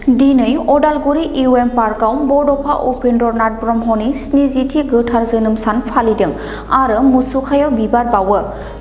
दिनै अदालगुरि इउएम पार्कआव बड'फा उपेन्द्रनाथ ब्रह्मनि 70थि गोथार जोनोम सान फालिदों आरो मुसुखायाव बिबार बावो।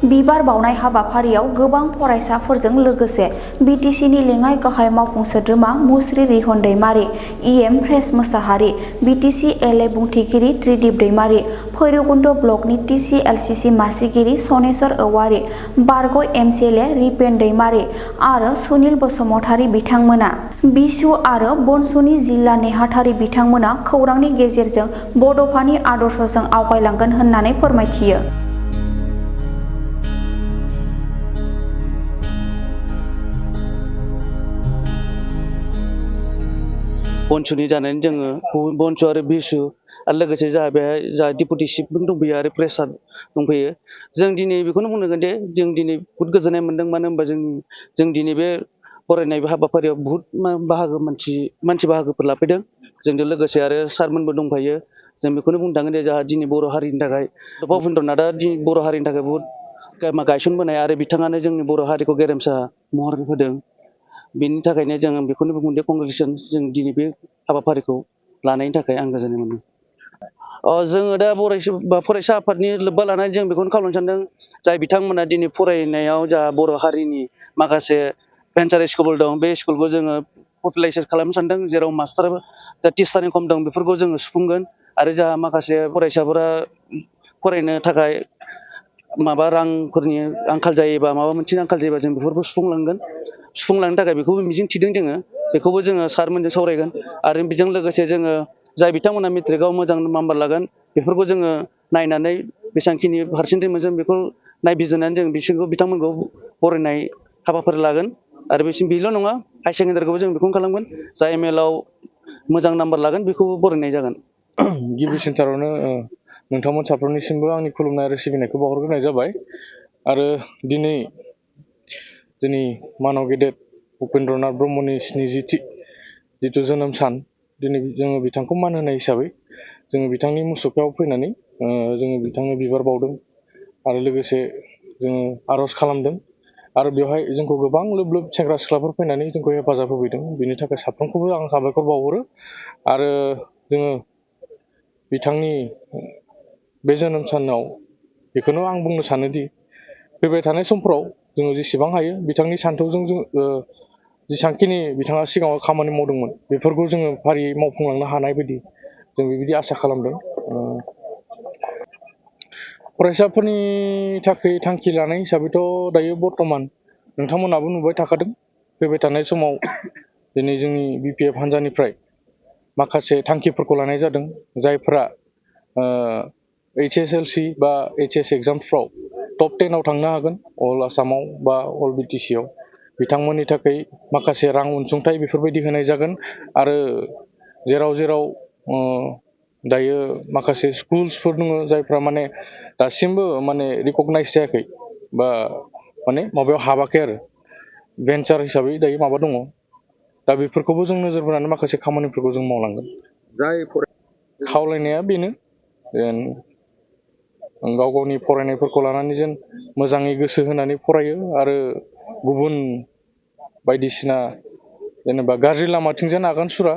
बिबार बावनाय हाबाफारियाव गोबां फरायसाफोरजों लोगोसे बिटिसिनि लेङाइ गाहाय मावफुं सोद्रोमा मुस्रि Rihon Daimari, EM Press Mosahari, BTC LA बुंथिगिरि त्रिदिप दैमारि, भैरबकुन्द ब्लकनि टिसिएलसिसि मासिगिरि सनेस्वर औवारि, बारग' एमसिएलए रिपेन दैमारि आरो सुनिल बसुमतारी बिथांमोना बिसु आरो बनसुनि जिल्ला नेहाथारि बिथांमोना खौरांनि गेजेरजों बड'फानि आदर्शजों आवगायलांगोन होननानै फोरमायथियो। बनसुनि जानानै जोङो बनसु आरो बिसु आरो लोगोसे जोंहा बेहाय जोंहा डिपुटि चिफबो दंफैयो आरो प्रेसार दंफैयो। जों दिनै बेखौनो बुंनांगोन दे जों दिनै बहुद गोजोननाय मोन्दों, मानो होनबा जों दिनै बे फरायनाय हाबाफारियाव बहुद मानसि बाहागोफोर लाफैदों। जोंजों लोगोसे आरो सारमोनबो दंफायो। जों बेखौनो बुंनो थाङोन दे जोंहा दिनै बर' हारिनि थाखाय उपेन्द्रनाथआ बर' हारिनि थाखाय बहुद गायसनबोनाय आरो बिथाङानो जोंनि बर' हारिखौ गेरेमसा महर होदों। बेनि थाखायनो जों बेखौनो बुंगोन दे कंग्रेचुलेसन, जों दिनै बे हाबाफारिखौ लानायनि थाखाय आं गोजोननाय मोनदों। जोङो दा फरायसा आफादनि लोब्बा लानानै जों बेखौनो खावलायनो सानदों, जाय बिथांमोना दिनै फरायनायाव जा बर' हारिनि माखासे भेन्सार स्कुलफोर दं, बे स्कुलखौ जोङो पपुलाराइज खालामनो सानदों, जेराव मास्टार जा टिचारनि खम दं बेफोरखौ जोङो सुफुंगोन आरो जा माखासे फरायसाफोरा फरायनो थाखाय रांफोरनि आंखाल जायोबा माबा मोनसे आंखाल जायोबा जों बेफोरखौ सुफुंलांनो थाखाय बेखौबो मिजिं थिदों जोङो। बेखौबो जोङो सारमोनजों सावरायगोन आरो बेजों लोगोसे जोङो जाय बिथांमोना मेट्रिकआव मोजां नाम्बार लागोन बेफोरखौ जोङो नायनानै बेसेबांखिनि पारसेन्टेज मोनगोन बेखौ नायबिजिरनानै जों बिथांमोनखौ बरायनाय हाबाफारि लागोन। आरो बेल' नङा, हायार सेकेन्डारिखौबो जों बेखौनो खालामगोन, जाय एमएलआव मोजां नाम्बार लागोन बेखौबो बरायनाय जागोन। गिबि सेन्टारावनो नोंथांमोन साफ्रोमनिसिमबो आंनि खुलुमनाय आरो सिबिनायखौ बावहरग्रोनाय जाबाय। आरो दिनै जोंनि मानव गेदेर उपेन्द्रनाथ ब्रह्मनि 70थि जिथु जोनोम सान, दिनै जोङो बिथांखौ मान होनाय हिसाबै जोङो बिथांनि मुसुखायाव फैनानै जोङो बिथांनो बिबार बावदों आरो लोगोसे जोङो आर'ज खालामदों। आरो बेवहाय जोंखौ गोबां लोब लोब सेंग्रा सिख्लाफोर फैनानै जोंखौ हेफाजाब होफैदों। बेनि थाखाय साफ्रोमखौबो आं साबायखर बावहरो। आरो जोङो बिथांनि बे जोनोम सानाव बेखौनो आं बुंनो सानोदि फैबाय थानाय समफ्राव जोङो जेसेबां हायो बिथांनि सान्थौजों जेसेबांखिनि बिथाङा सिगाङाव खामानि मावदोंमोन बेफोरखौ जोङो फारियै मावफुंलांनो हानाय बायदि जों बेबायदि आसा खालामदों। फरायसाफोरनि थाखाय थांखि लानाय हिसाबैथ' दायो बर्थमान नोंथांमोनाबो नुबाय थाखादों, फैबाय थानाय समाव दिनै जोंनि बिपिएफ हान्जानिफ्राय माखासे थांखिफोरखौ लानाय जादों। जायफ्रा HSLC बा HS एग्जामफ्राव टप 10आव थांनो हागोन अल आसामाव बा अल बिटिसिआव, बिथांमोननि थाखाय माखासे रां अनसुंथाइ बेफोरबायदि होनाय जागोन। आरो जेराव दायो माखासे स्कुल्सफोर दङ जायफ्रा दासिमबो रिकगनाइज जायाखै बा माबायाव हाबाखै आरो भेन्चार हिसाबै दायो माबा दङ, दा बेफोरखौबो जों नोजोर बोनानै माखासे खामानिफोरखौ जों मावलांगोन। खावलायनाया बेनो जेन गाव गावनि फरायनायफोरखौ लानानै जेन मोजाङै गोसो होनानै फरायो आरो गुबुन बायदिसिना जेनेबा गाज्रि लामाथिं जेन आगान सुरा,